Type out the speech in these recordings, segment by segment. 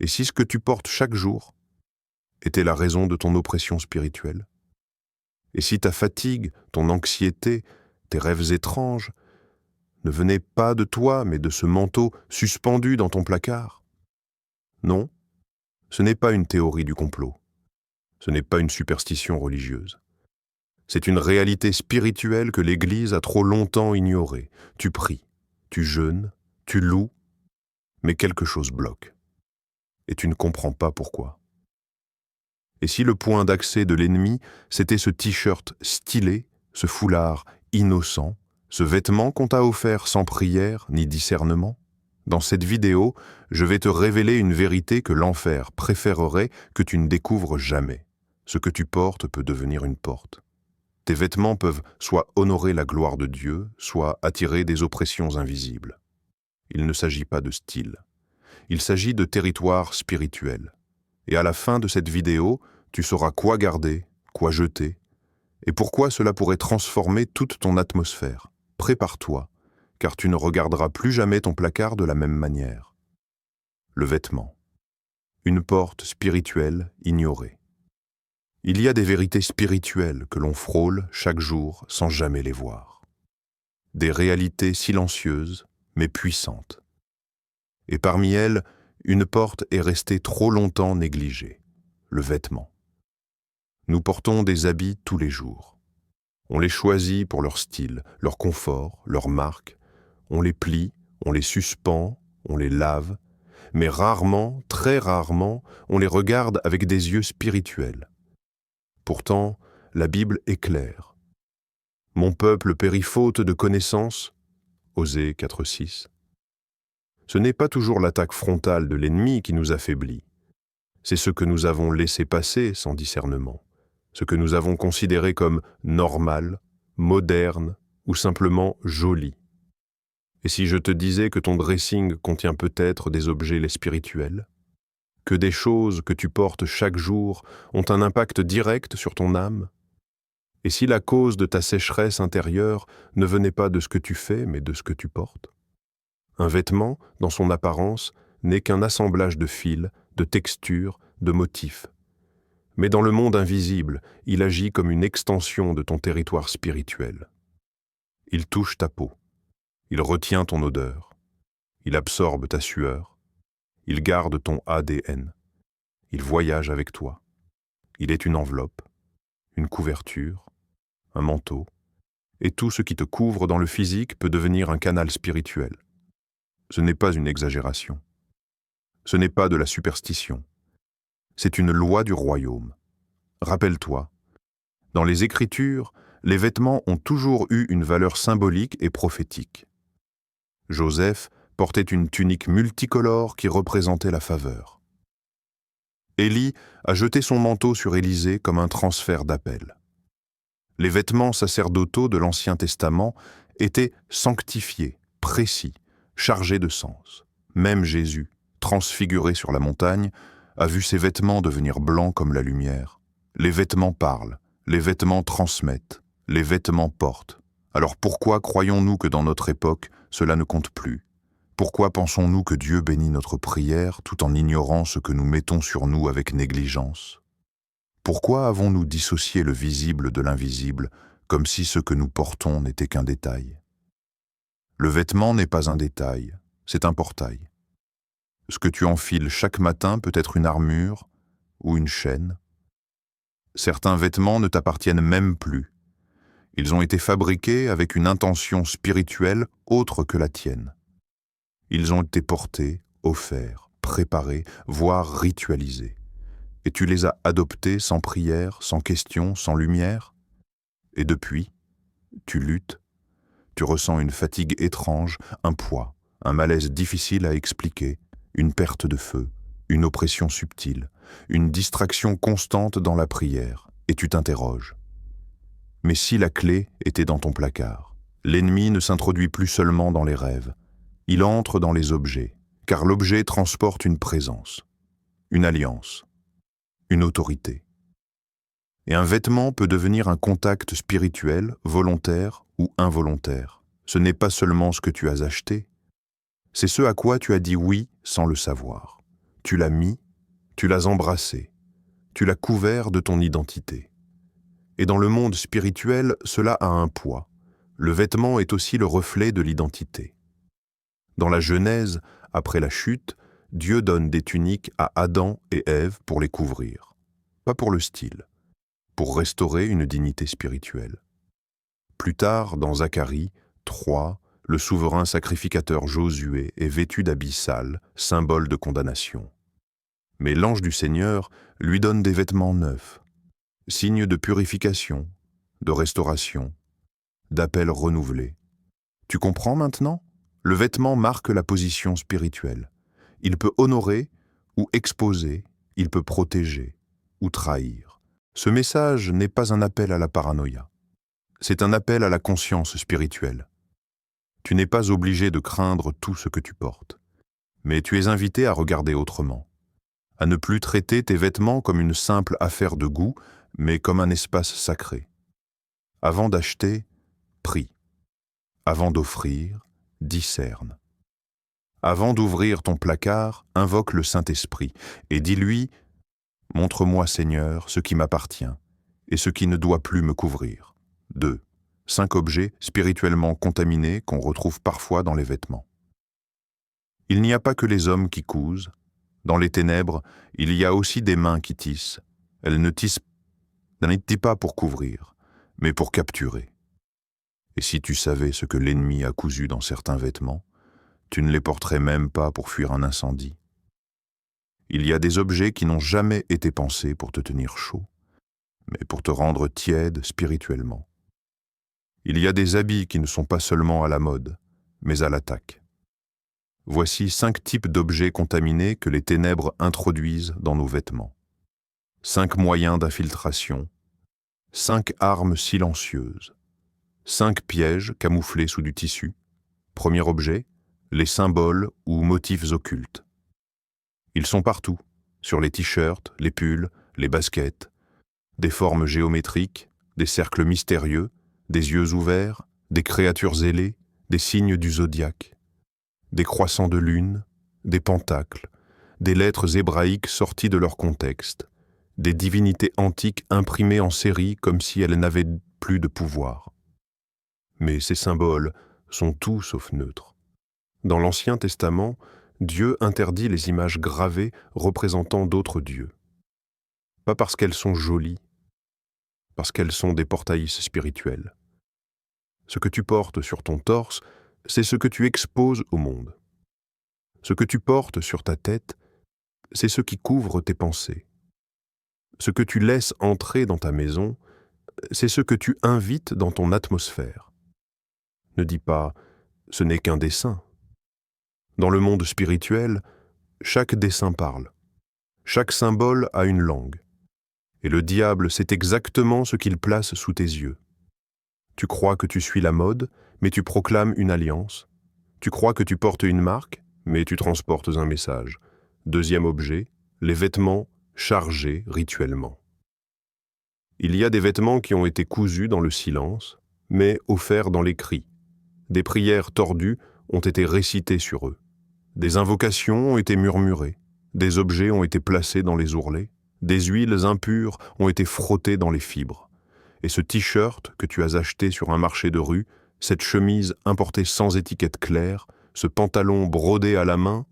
Et si ce que tu portes chaque jour était la raison de ton oppression spirituelle? Et si ta fatigue, ton anxiété, tes rêves étranges ne venaient pas de toi, mais de ce manteau suspendu dans ton placard? Non, ce n'est pas une théorie du complot. Ce n'est pas une superstition religieuse. C'est une réalité spirituelle que l'Église a trop longtemps ignorée. Tu pries, tu jeûnes, tu loues, mais quelque chose bloque. Et tu ne comprends pas pourquoi. Et si le point d'accès de l'ennemi, c'était ce t-shirt stylé, ce foulard innocent, ce vêtement qu'on t'a offert sans prière ni discernement? Dans cette vidéo, je vais te révéler une vérité que l'enfer préférerait que tu ne découvres jamais. Ce que tu portes peut devenir une porte. Tes vêtements peuvent soit honorer la gloire de Dieu, soit attirer des oppressions invisibles. Il ne s'agit pas de style. Il s'agit de territoire spirituel. Et à la fin de cette vidéo, tu sauras quoi garder, quoi jeter, et pourquoi cela pourrait transformer toute ton atmosphère. Prépare-toi, car tu ne regarderas plus jamais ton placard de la même manière. Le vêtement. Une porte spirituelle ignorée. Il y a des vérités spirituelles que l'on frôle chaque jour sans jamais les voir. Des réalités silencieuses, mais puissantes. Et parmi elles, une porte est restée trop longtemps négligée, le vêtement. Nous portons des habits tous les jours. On les choisit pour leur style, leur confort, leur marque. On les plie, on les suspend, on les lave, mais rarement, très rarement, on les regarde avec des yeux spirituels. Pourtant, la Bible est claire. « Mon peuple périt faute de connaissance » Osée 4,6. Ce n'est pas toujours l'attaque frontale de l'ennemi qui nous affaiblit. C'est ce que nous avons laissé passer sans discernement, ce que nous avons considéré comme normal, moderne ou simplement joli. Et si je te disais que ton dressing contient peut-être des objets spirituels, que des choses que tu portes chaque jour ont un impact direct sur ton âme? Et si la cause de ta sécheresse intérieure ne venait pas de ce que tu fais, mais de ce que tu portes? Un vêtement, dans son apparence, n'est qu'un assemblage de fils, de textures, de motifs. Mais dans le monde invisible, il agit comme une extension de ton territoire spirituel. Il touche ta peau, il retient ton odeur, il absorbe ta sueur, il garde ton ADN, il voyage avec toi. Il est une enveloppe, une couverture, un manteau, et tout ce qui te couvre dans le physique peut devenir un canal spirituel. Ce n'est pas une exagération. Ce n'est pas de la superstition. C'est une loi du royaume. Rappelle-toi, dans les Écritures, les vêtements ont toujours eu une valeur symbolique et prophétique. Joseph portait une tunique multicolore qui représentait la faveur. Élie a jeté son manteau sur Élisée comme un transfert d'appel. Les vêtements sacerdotaux de l'Ancien Testament étaient sanctifiés, précis, chargés de sens. Même Jésus, transfiguré sur la montagne, a vu ses vêtements devenir blancs comme la lumière. Les vêtements parlent, les vêtements transmettent, les vêtements portent. Alors pourquoi croyons-nous que dans notre époque, cela ne compte plus? Pourquoi pensons-nous que Dieu bénit notre prière tout en ignorant ce que nous mettons sur nous avec négligence? Pourquoi avons-nous dissocié le visible de l'invisible, comme si ce que nous portons n'était qu'un détail? Le vêtement n'est pas un détail, c'est un portail. Ce que tu enfiles chaque matin peut être une armure ou une chaîne. Certains vêtements ne t'appartiennent même plus. Ils ont été fabriqués avec une intention spirituelle autre que la tienne. Ils ont été portés, offerts, préparés, voire ritualisés. Et tu les as adoptés sans prière, sans question, sans lumière. Et depuis, tu luttes, tu ressens une fatigue étrange, un poids, un malaise difficile à expliquer, une perte de feu, une oppression subtile, une distraction constante dans la prière, et tu t'interroges. Mais si la clé était dans ton placard, l'ennemi ne s'introduit plus seulement dans les rêves, il entre dans les objets, car l'objet transporte une présence, une alliance, une autorité. Et un vêtement peut devenir un contact spirituel, volontaire ou involontaire. Ce n'est pas seulement ce que tu as acheté, c'est ce à quoi tu as dit oui sans le savoir. tu l'as mis, tu l'as embrassé, tu l'as couvert de ton identité. Et dans le monde spirituel, cela a un poids. Le vêtement est aussi le reflet de l'identité. Dans la Genèse, après la chute, Dieu donne des tuniques à Adam et Ève pour les couvrir. Pas pour le style, pour restaurer une dignité spirituelle. Plus tard, dans Zacharie 3, le souverain sacrificateur Josué est vêtu d'habits sales, symbole de condamnation. Mais l'ange du Seigneur lui donne des vêtements neufs, signe de purification, de restauration, d'appel renouvelé. Tu comprends maintenant? Le vêtement marque la position spirituelle. Il peut honorer ou exposer, il peut protéger ou trahir. Ce message n'est pas un appel à la paranoïa. C'est un appel à la conscience spirituelle. Tu n'es pas obligé de craindre tout ce que tu portes, mais tu es invité à regarder autrement, à ne plus traiter tes vêtements comme une simple affaire de goût, mais comme un espace sacré. Avant d'acheter, prie. Avant d'offrir, discerne. Avant d'ouvrir ton placard, invoque le Saint-Esprit et dis-lui « Montre-moi, Seigneur, ce qui m'appartient et ce qui ne doit plus me couvrir. » 2. 5 objets spirituellement contaminés qu'on retrouve parfois dans les vêtements. Il n'y a pas que les hommes qui cousent. Dans les ténèbres, il y a aussi des mains qui tissent. Elles ne tissent pas pour couvrir, mais pour capturer. Et si tu savais ce que l'ennemi a cousu dans certains vêtements, tu ne les porterais même pas pour fuir un incendie. Il y a des objets qui n'ont jamais été pensés pour te tenir chaud, mais pour te rendre tiède spirituellement. Il y a des habits qui ne sont pas seulement à la mode, mais à l'attaque. Voici 5 types d'objets contaminés que les ténèbres introduisent dans nos vêtements. 5 moyens d'infiltration, 5 armes silencieuses, 5 pièges camouflés sous du tissu. Premier objet, les symboles ou motifs occultes. Ils sont partout, sur les t-shirts, les pulls, les baskets, des formes géométriques, des cercles mystérieux, des yeux ouverts, des créatures ailées, des signes du zodiaque, des croissants de lune, des pentacles, des lettres hébraïques sorties de leur contexte, des divinités antiques imprimées en série comme si elles n'avaient plus de pouvoir. Mais ces symboles sont tout sauf neutres. Dans l'Ancien Testament, Dieu interdit les images gravées représentant d'autres dieux. Pas parce qu'elles sont jolies, parce qu'elles sont des portaïs spirituels. Ce que tu portes sur ton torse, c'est ce que tu exposes au monde. Ce que tu portes sur ta tête, c'est ce qui couvre tes pensées. Ce que tu laisses entrer dans ta maison, c'est ce que tu invites dans ton atmosphère. Ne dis pas « ce n'est qu'un dessin ». Dans le monde spirituel, chaque dessin parle. Chaque symbole a une langue. Et le diable sait exactement ce qu'il place sous tes yeux. Tu crois que tu suis la mode, mais tu proclames une alliance. Tu crois que tu portes une marque, mais tu transportes un message. Deuxième objet, les vêtements chargés rituellement. Il y a des vêtements qui ont été cousus dans le silence, mais offerts dans les cris. Des prières tordues ont été récitées sur eux. Des invocations ont été murmurées. Des objets ont été placés dans les ourlets. Des huiles impures ont été frottées dans les fibres. Et ce t-shirt que tu as acheté sur un marché de rue, cette chemise importée sans étiquette claire, ce pantalon brodé à la main,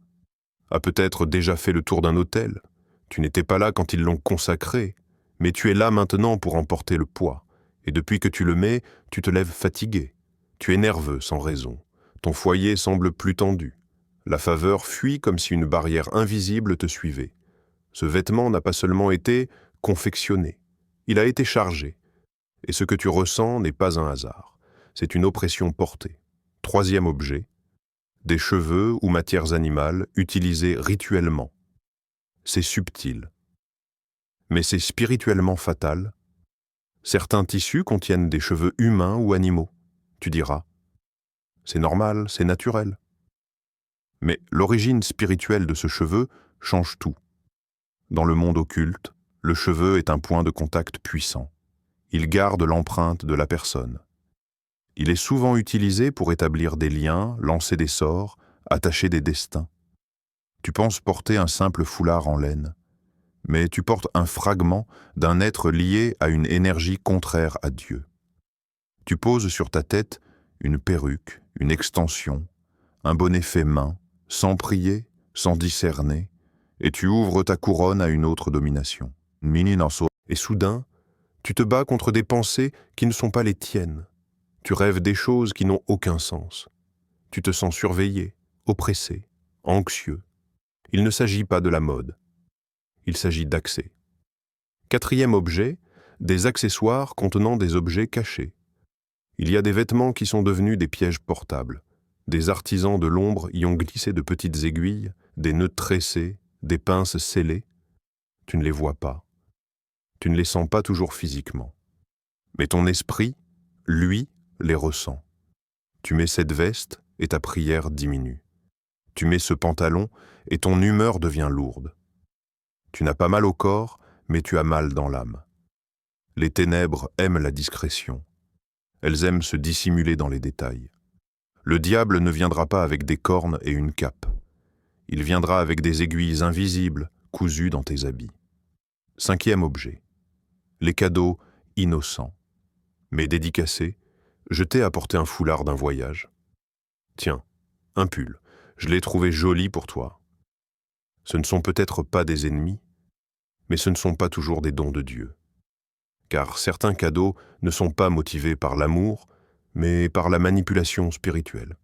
a peut-être déjà fait le tour d'un hôtel. Tu n'étais pas là quand ils l'ont consacré, mais tu es là maintenant pour en porter le poids. Et depuis que tu le mets, tu te lèves fatigué. Tu es nerveux sans raison. Ton foyer semble plus tendu. La faveur fuit comme si une barrière invisible te suivait. Ce vêtement n'a pas seulement été confectionné, il a été chargé. Et ce que tu ressens n'est pas un hasard, c'est une oppression portée. Troisième objet, des cheveux ou matières animales utilisées rituellement. C'est subtil, mais c'est spirituellement fatal. Certains tissus contiennent des cheveux humains ou animaux. Tu diras, c'est normal, c'est naturel. Mais l'origine spirituelle de ce cheveu change tout. Dans le monde occulte, le cheveu est un point de contact puissant. Il garde l'empreinte de la personne. Il est souvent utilisé pour établir des liens, lancer des sorts, attacher des destins. Tu penses porter un simple foulard en laine, mais tu portes un fragment d'un être lié à une énergie contraire à Dieu. Tu poses sur ta tête une perruque, une extension, un bonnet fait main, sans prier, sans discerner, et tu ouvres ta couronne à une autre domination. Et soudain, tu te bats contre des pensées qui ne sont pas les tiennes. Tu rêves des choses qui n'ont aucun sens. Tu te sens surveillé, oppressé, anxieux. Il ne s'agit pas de la mode. Il s'agit d'accès. Quatrième objet, des accessoires contenant des objets cachés. Il y a des vêtements qui sont devenus des pièges portables. Des artisans de l'ombre y ont glissé de petites aiguilles, des nœuds tressés, des pinces scellées. Tu ne les vois pas. Tu ne les sens pas toujours physiquement. Mais ton esprit, lui, les ressent. Tu mets cette veste et ta prière diminue. Tu mets ce pantalon et ton humeur devient lourde. Tu n'as pas mal au corps, mais tu as mal dans l'âme. Les ténèbres aiment la discrétion. Elles aiment se dissimuler dans les détails. Le diable ne viendra pas avec des cornes et une cape. Il viendra avec des aiguilles invisibles cousues dans tes habits. Cinquième objet. Les cadeaux innocents, mais dédicacés. Je t'ai apporté un foulard d'un voyage. Tiens, un pull. Je l'ai trouvé joli pour toi. Ce ne sont peut-être pas des ennemis, mais ce ne sont pas toujours des dons de Dieu. Car certains cadeaux ne sont pas motivés par l'amour, mais par la manipulation spirituelle.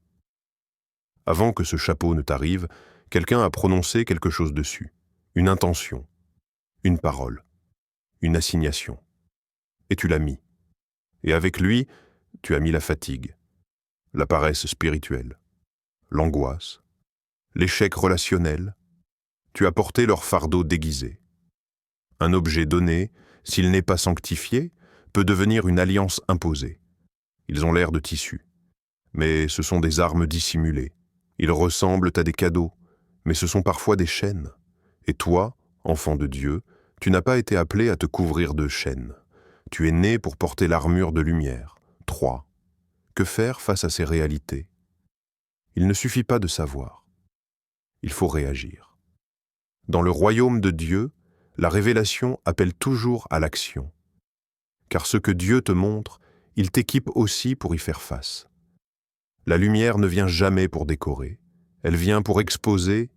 Avant que ce chapeau ne t'arrive, quelqu'un a prononcé quelque chose dessus, une intention, une parole, une assignation. Et tu l'as mis. Et avec lui, tu as mis la fatigue, la paresse spirituelle, l'angoisse, l'échec relationnel. Tu as porté leur fardeau déguisé. Un objet donné, s'il n'est pas sanctifié, peut devenir une alliance imposée. Ils ont l'air de tissu, mais ce sont des armes dissimulées. Ils ressemblent à des cadeaux, mais ce sont parfois des chaînes. Et toi, enfant de Dieu, tu n'as pas été appelé à te couvrir de chaînes. Tu es né pour porter l'armure de lumière. 3. Que faire face à ces réalités? Il ne suffit pas de savoir. Il faut réagir. Dans le royaume de Dieu, la révélation appelle toujours à l'action. Car ce que Dieu te montre, il t'équipe aussi pour y faire face. La lumière ne vient jamais pour décorer, elle vient pour exposer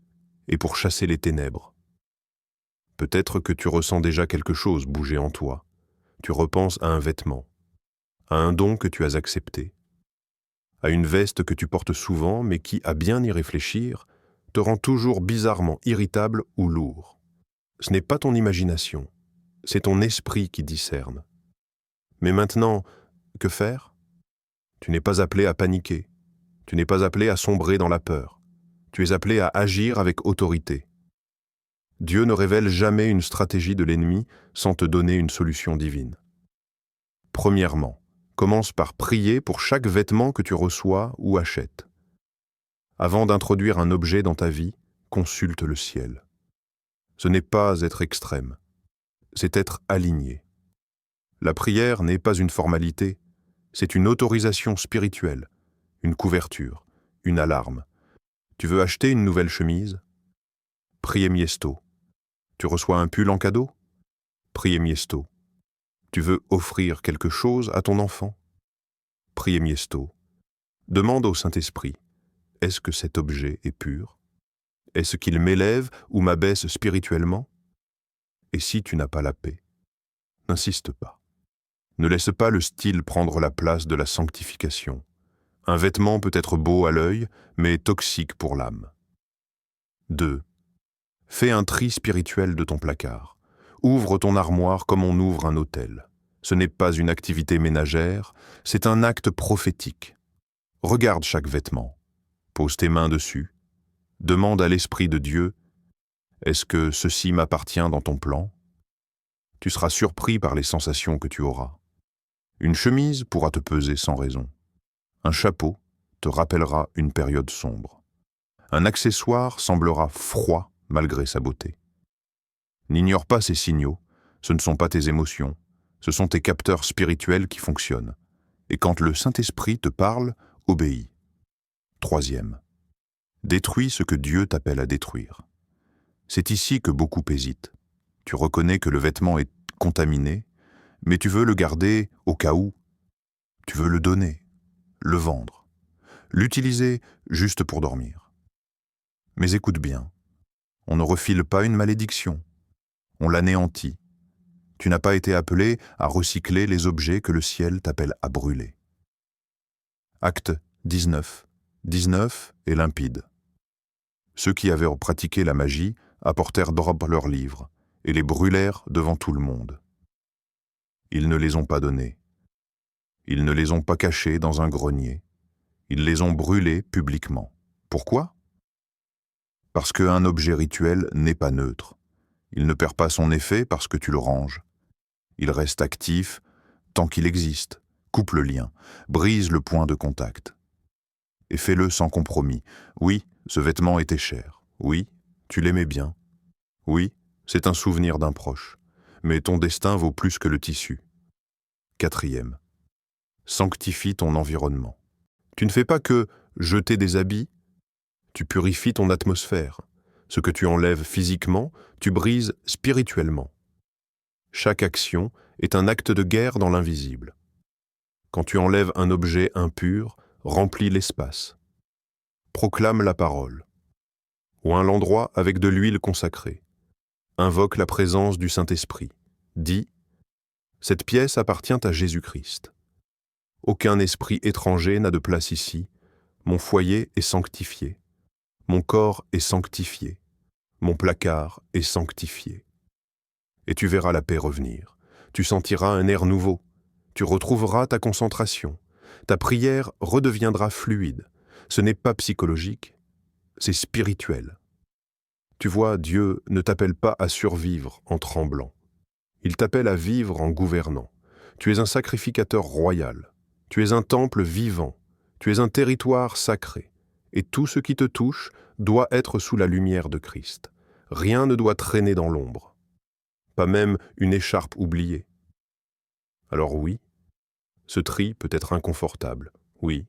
et pour chasser les ténèbres. Peut-être que tu ressens déjà quelque chose bouger en toi. Tu repenses à un vêtement, à un don que tu as accepté, à une veste que tu portes souvent mais qui, à bien y réfléchir, te rend toujours bizarrement irritable ou lourd. Ce n'est pas ton imagination, c'est ton esprit qui discerne. Mais maintenant, que faire? Tu n'es pas appelé à paniquer, tu n'es pas appelé à sombrer dans la peur, tu es appelé à agir avec autorité. Dieu ne révèle jamais une stratégie de l'ennemi sans te donner une solution divine. Premièrement, commence par prier pour chaque vêtement que tu reçois ou achètes. Avant d'introduire un objet dans ta vie, consulte le ciel. Ce n'est pas être extrême, c'est être aligné. La prière n'est pas une formalité, c'est une autorisation spirituelle, une couverture, une alarme. Tu veux acheter une nouvelle chemise? Priez Miesto. Tu reçois un pull en cadeau? Priez Miesto. Tu veux offrir quelque chose à ton enfant? Priez Miesto. Demande au Saint-Esprit, est-ce que cet objet est pur? Est-ce qu'il m'élève ou m'abaisse spirituellement? Et si tu n'as pas la paix, n'insiste pas. Ne laisse pas le style prendre la place de la sanctification. Un vêtement peut être beau à l'œil, mais toxique pour l'âme. 2. Fais un tri spirituel de ton placard. Ouvre ton armoire comme on ouvre un autel. Ce n'est pas une activité ménagère, c'est un acte prophétique. Regarde chaque vêtement. Pose tes mains dessus. Demande à l'Esprit de Dieu, est-ce que ceci m'appartient dans ton plan? Tu seras surpris par les sensations que tu auras. Une chemise pourra te peser sans raison. Un chapeau te rappellera une période sombre. Un accessoire semblera froid malgré sa beauté. N'ignore pas ces signaux, ce ne sont pas tes émotions, ce sont tes capteurs spirituels qui fonctionnent. Et quand le Saint-Esprit te parle, obéis. 3. Détruis ce que Dieu t'appelle à détruire. C'est ici que beaucoup hésitent. Tu reconnais que le vêtement est contaminé, mais tu veux le garder au cas où. Tu veux le donner, le vendre, l'utiliser juste pour dormir. Mais écoute bien, on ne refile pas une malédiction, on l'anéantit. Tu n'as pas été appelé à recycler les objets que le ciel t'appelle à brûler. Acte 19. 19 est limpide. Ceux qui avaient pratiqué la magie apportèrent d'or leurs livres et les brûlèrent devant tout le monde. Ils ne les ont pas donnés. Ils ne les ont pas cachés dans un grenier. Ils les ont brûlés publiquement. Pourquoi? Parce qu'un objet rituel n'est pas neutre. Il ne perd pas son effet parce que tu le ranges. Il reste actif tant qu'il existe, coupe le lien, brise le point de contact. Et fais-le sans compromis. Oui, ce vêtement était cher. Oui, tu l'aimais bien. Oui, c'est un souvenir d'un proche. Mais ton destin vaut plus que le tissu. 4e. Sanctifie ton environnement. Tu ne fais pas que jeter des habits, tu purifies ton atmosphère. Ce que tu enlèves physiquement, tu brises spirituellement. Chaque action est un acte de guerre dans l'invisible. Quand tu enlèves un objet impur, remplis l'espace. Proclame la parole. Oins l'endroit avec de l'huile consacrée. Invoque la présence du Saint-Esprit. Dis, cette pièce appartient à Jésus-Christ. Aucun esprit étranger n'a de place ici. Mon foyer est sanctifié. Mon corps est sanctifié. Mon placard est sanctifié. Et tu verras la paix revenir. Tu sentiras un air nouveau. Tu retrouveras ta concentration. Ta prière redeviendra fluide. Ce n'est pas psychologique, c'est spirituel. Tu vois, Dieu ne t'appelle pas à survivre en tremblant. Il t'appelle à vivre en gouvernant. Tu es un sacrificateur royal. Tu es un temple vivant. Tu es un territoire sacré. Et tout ce qui te touche doit être sous la lumière de Christ. Rien ne doit traîner dans l'ombre. Pas même une écharpe oubliée. Alors oui, ce tri peut être inconfortable. Oui,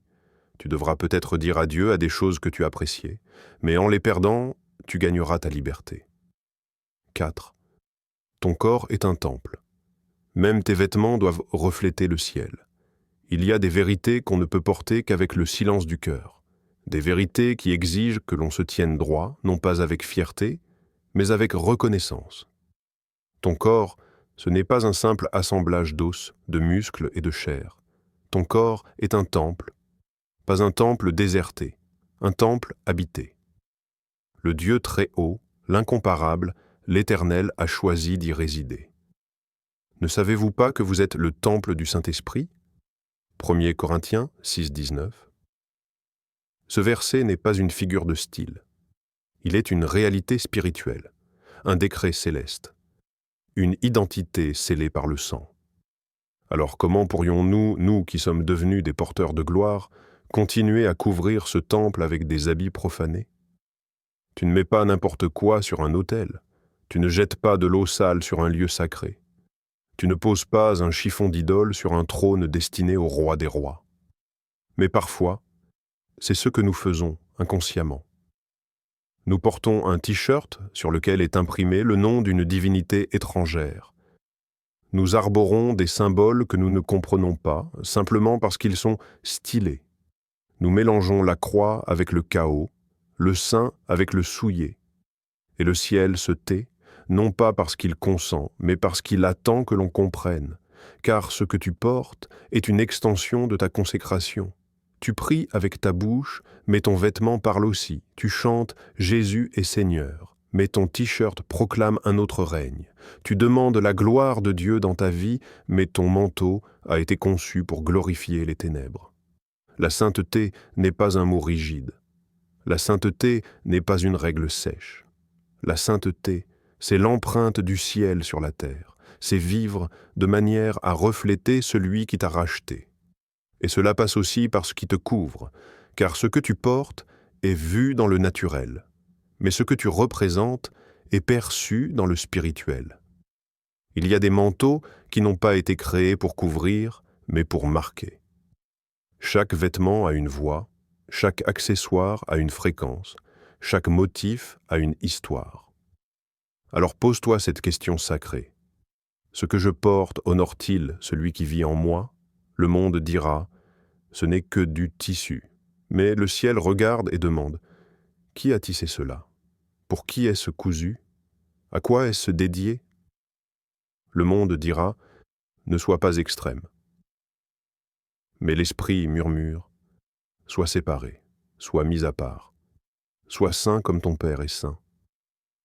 tu devras peut-être dire adieu à des choses que tu appréciais, mais en les perdant, tu gagneras ta liberté. 4. Ton corps est un temple. Même tes vêtements doivent refléter le ciel. Il y a des vérités qu'on ne peut porter qu'avec le silence du cœur. Des vérités qui exigent que l'on se tienne droit, non pas avec fierté, mais avec reconnaissance. Ton corps, ce n'est pas un simple assemblage d'os, de muscles et de chair. Ton corps est un temple, pas un temple déserté, un temple habité. Le Dieu très haut, l'incomparable, l'Éternel a choisi d'y résider. Ne savez-vous pas que vous êtes le temple du Saint-Esprit? 1 Corinthiens 6, 19. Ce verset n'est pas une figure de style. Il est une réalité spirituelle, un décret céleste, une identité scellée par le sang. Alors comment pourrions-nous, nous qui sommes devenus des porteurs de gloire, continuer à couvrir ce temple avec des habits profanés? Tu ne mets pas n'importe quoi sur un autel. Tu ne jettes pas de l'eau sale sur un lieu sacré. Tu ne poses pas un chiffon d'idole sur un trône destiné au roi des rois. Mais parfois, c'est ce que nous faisons inconsciemment. Nous portons un t-shirt sur lequel est imprimé le nom d'une divinité étrangère. Nous arborons des symboles que nous ne comprenons pas, simplement parce qu'ils sont stylés. Nous mélangeons la croix avec le chaos, le saint avec le souillé. Et le ciel se tait, non pas parce qu'il consent, mais parce qu'il attend que l'on comprenne, car ce que tu portes est une extension de ta consécration. Tu pries avec ta bouche, mais ton vêtement parle aussi. Tu chantes « Jésus est Seigneur », mais ton t-shirt proclame un autre règne. Tu demandes la gloire de Dieu dans ta vie, mais ton manteau a été conçu pour glorifier les ténèbres. La sainteté n'est pas un mot rigide. La sainteté n'est pas une règle sèche. La sainteté, c'est l'empreinte du ciel sur la terre. C'est vivre de manière à refléter celui qui t'a racheté. Et cela passe aussi par ce qui te couvre, car ce que tu portes est vu dans le naturel, mais ce que tu représentes est perçu dans le spirituel. Il y a des manteaux qui n'ont pas été créés pour couvrir, mais pour marquer. Chaque vêtement a une voix, chaque accessoire a une fréquence, chaque motif a une histoire. Alors pose-toi cette question sacrée. Ce que je porte honore-t-il celui qui vit en moi? Le monde dira, ce n'est que du tissu. Mais le ciel regarde et demande, qui a tissé cela? Pour qui est-ce cousu? À quoi est-ce dédié? Le monde dira, ne sois pas extrême. Mais l'esprit murmure, sois séparé, sois mis à part, sois saint comme ton Père est saint.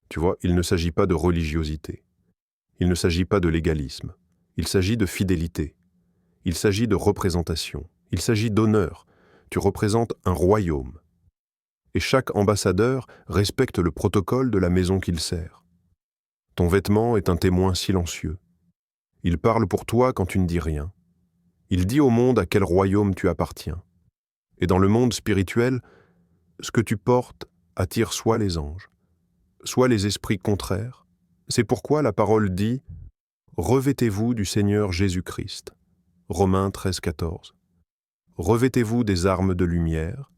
Tu vois, il ne s'agit pas de religiosité, il ne s'agit pas de légalisme, il s'agit de fidélité, il s'agit de représentation, il s'agit d'honneur. Tu représentes un royaume. Et chaque ambassadeur respecte le protocole de la maison qu'il sert. Ton vêtement est un témoin silencieux. Il parle pour toi quand tu ne dis rien. Il dit au monde à quel royaume tu appartiens. Et dans le monde spirituel, ce que tu portes attire soit les anges, soit les esprits contraires. C'est pourquoi la parole dit « Revêtez-vous du Seigneur Jésus-Christ » Romains 13,14. « Revêtez-vous des armes de lumière »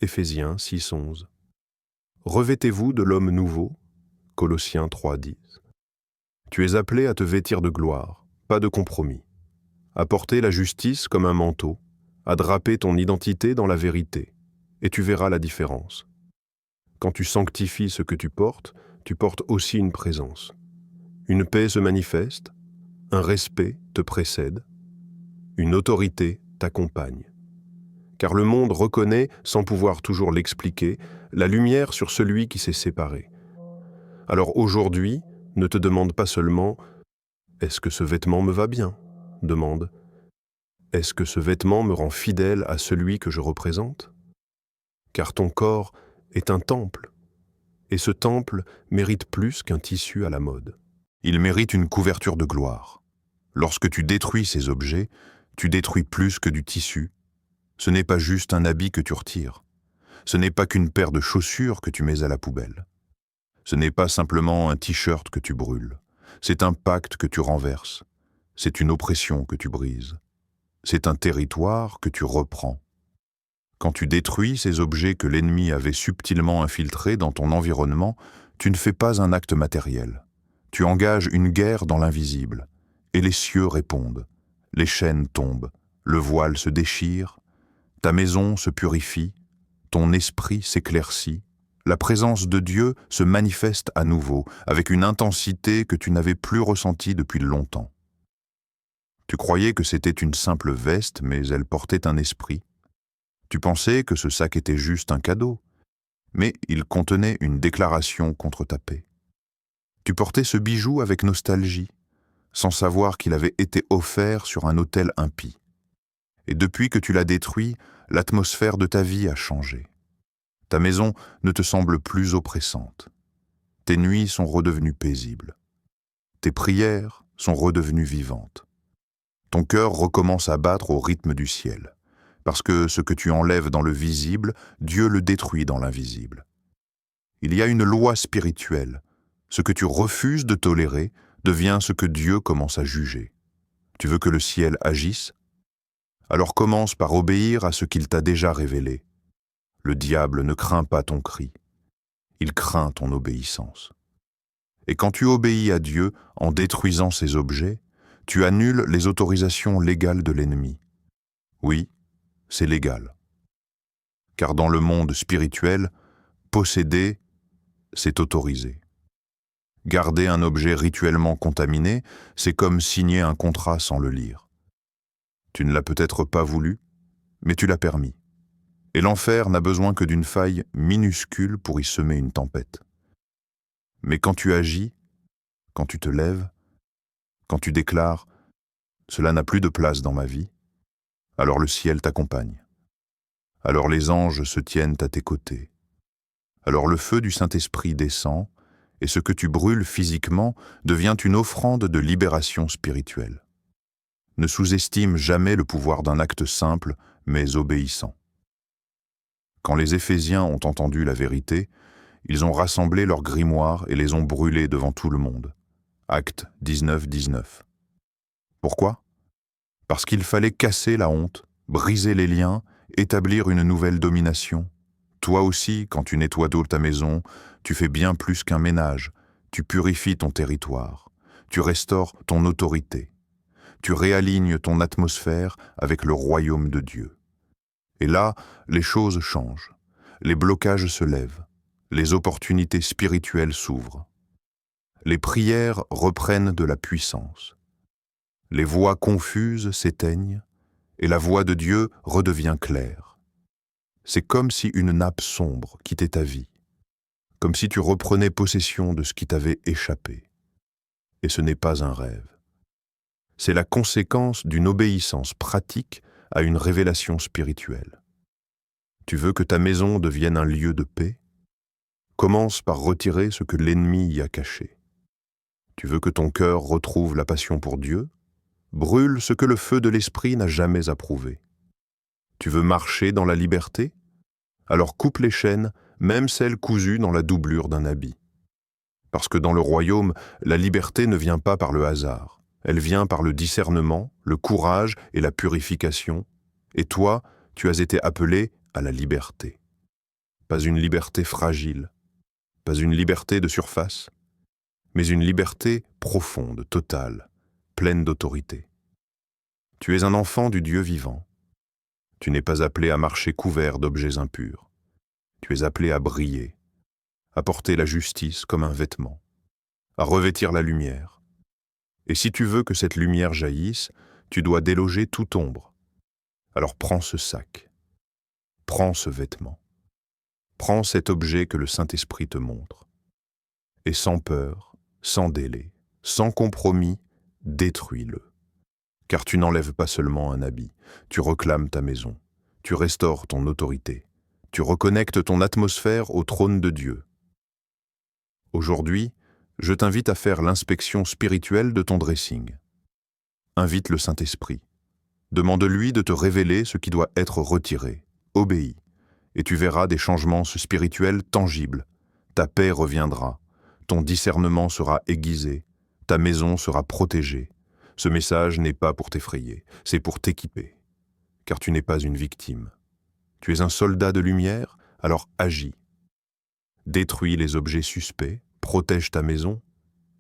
Éphésiens 6,11. « Revêtez-vous de l'homme nouveau » Colossiens 3,10. Tu es appelé à te vêtir de gloire, pas de compromis, à porter la justice comme un manteau, à draper ton identité dans la vérité, et tu verras la différence. Quand tu sanctifies ce que tu portes aussi une présence. Une paix se manifeste, un respect te précède, une autorité t'accompagne. Car le monde reconnaît, sans pouvoir toujours l'expliquer, la lumière sur celui qui s'est séparé. Alors aujourd'hui, ne te demande pas seulement « Est-ce que ce vêtement me va bien ?» Demande « Est-ce que ce vêtement me rend fidèle à celui que je représente ?» Car ton corps est un temple, et ce temple mérite plus qu'un tissu à la mode. Il mérite une couverture de gloire. Lorsque tu détruis ces objets, tu détruis plus que du tissu. Ce n'est pas juste un habit que tu retires. Ce n'est pas qu'une paire de chaussures que tu mets à la poubelle. Ce n'est pas simplement un t-shirt que tu brûles. C'est un pacte que tu renverses. C'est une oppression que tu brises. C'est un territoire que tu reprends. Quand tu détruis ces objets que l'ennemi avait subtilement infiltrés dans ton environnement, tu ne fais pas un acte matériel. Tu engages une guerre dans l'invisible, et les cieux répondent. Les chaînes tombent, le voile se déchire, ta maison se purifie, ton esprit s'éclaircit, la présence de Dieu se manifeste à nouveau, avec une intensité que tu n'avais plus ressentie depuis longtemps. Tu croyais que c'était une simple veste, mais elle portait un esprit. Tu pensais que ce sac était juste un cadeau, mais il contenait une déclaration contre ta paix. Tu portais ce bijou avec nostalgie, sans savoir qu'il avait été offert sur un autel impie. Et depuis que tu l'as détruit, l'atmosphère de ta vie a changé. Ta maison ne te semble plus oppressante. Tes nuits sont redevenues paisibles. Tes prières sont redevenues vivantes. Ton cœur recommence à battre au rythme du ciel, parce que ce que tu enlèves dans le visible, Dieu le détruit dans l'invisible. Il y a une loi spirituelle. Ce que tu refuses de tolérer devient ce que Dieu commence à juger. Tu veux que le ciel agisse? Alors commence par obéir à ce qu'il t'a déjà révélé. Le diable ne craint pas ton cri. Il craint ton obéissance. Et quand tu obéis à Dieu en détruisant ces objets, tu annules les autorisations légales de l'ennemi. Oui, c'est légal. Car dans le monde spirituel, posséder, c'est autorisé. Garder un objet rituellement contaminé, c'est comme signer un contrat sans le lire. Tu ne l'as peut-être pas voulu, mais tu l'as permis. Et l'enfer n'a besoin que d'une faille minuscule pour y semer une tempête. Mais quand tu agis, quand tu te lèves, quand tu déclares « Cela n'a plus de place dans ma vie », alors le ciel t'accompagne. Alors les anges se tiennent à tes côtés. Alors le feu du Saint-Esprit descend, et ce que tu brûles physiquement devient une offrande de libération spirituelle. Ne sous-estime jamais le pouvoir d'un acte simple, mais obéissant. Quand les Éphésiens ont entendu la vérité, ils ont rassemblé leurs grimoires et les ont brûlés devant tout le monde. Acte 19, 19. Pourquoi? Parce qu'il fallait casser la honte, briser les liens, établir une nouvelle domination. Toi aussi, quand tu nettoies ta maison, tu fais bien plus qu'un ménage. Tu purifies ton territoire, tu restaures ton autorité, tu réalignes ton atmosphère avec le royaume de Dieu. Et là, les choses changent, les blocages se lèvent, les opportunités spirituelles s'ouvrent. Les prières reprennent de la puissance. Les voix confuses s'éteignent et la voix de Dieu redevient claire. C'est comme si une nappe sombre quittait ta vie, comme si tu reprenais possession de ce qui t'avait échappé. Et ce n'est pas un rêve. C'est la conséquence d'une obéissance pratique à une révélation spirituelle. Tu veux que ta maison devienne un lieu de paix? Commence par retirer ce que l'ennemi y a caché. Tu veux que ton cœur retrouve la passion pour Dieu? Brûle ce que le feu de l'esprit n'a jamais approuvé. Tu veux marcher dans la liberté? Alors coupe les chaînes, même celles cousues dans la doublure d'un habit. Parce que dans le royaume, la liberté ne vient pas par le hasard. Elle vient par le discernement, le courage et la purification. Et toi, tu as été appelé à la liberté. Pas une liberté fragile, pas une liberté de surface, mais une liberté profonde, totale, pleine d'autorité. Tu es un enfant du Dieu vivant. Tu n'es pas appelé à marcher couvert d'objets impurs. Tu es appelé à briller, à porter la justice comme un vêtement, à revêtir la lumière. Et si tu veux que cette lumière jaillisse, tu dois déloger toute ombre. Alors prends ce sac, prends ce vêtement, prends cet objet que le Saint-Esprit te montre. Et sans peur, sans délai, sans compromis, détruis-le. Car tu n'enlèves pas seulement un habit, tu reclames ta maison, tu restaures ton autorité, tu reconnectes ton atmosphère au trône de Dieu. Aujourd'hui, je t'invite à faire l'inspection spirituelle de ton dressing. Invite le Saint-Esprit. Demande-lui de te révéler ce qui doit être retiré. Obéis, et tu verras des changements spirituels tangibles. Ta paix reviendra, ton discernement sera aiguisé, ta maison sera protégée. Ce message n'est pas pour t'effrayer, c'est pour t'équiper. Car tu n'es pas une victime. Tu es un soldat de lumière, alors agis. Détruis les objets suspects, protège ta maison,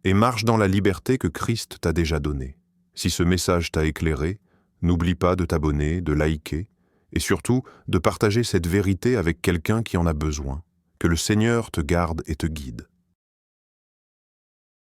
et marche dans la liberté que Christ t'a déjà donnée. Si ce message t'a éclairé, n'oublie pas de t'abonner, de liker, et surtout de partager cette vérité avec quelqu'un qui en a besoin. Que le Seigneur te garde et te guide.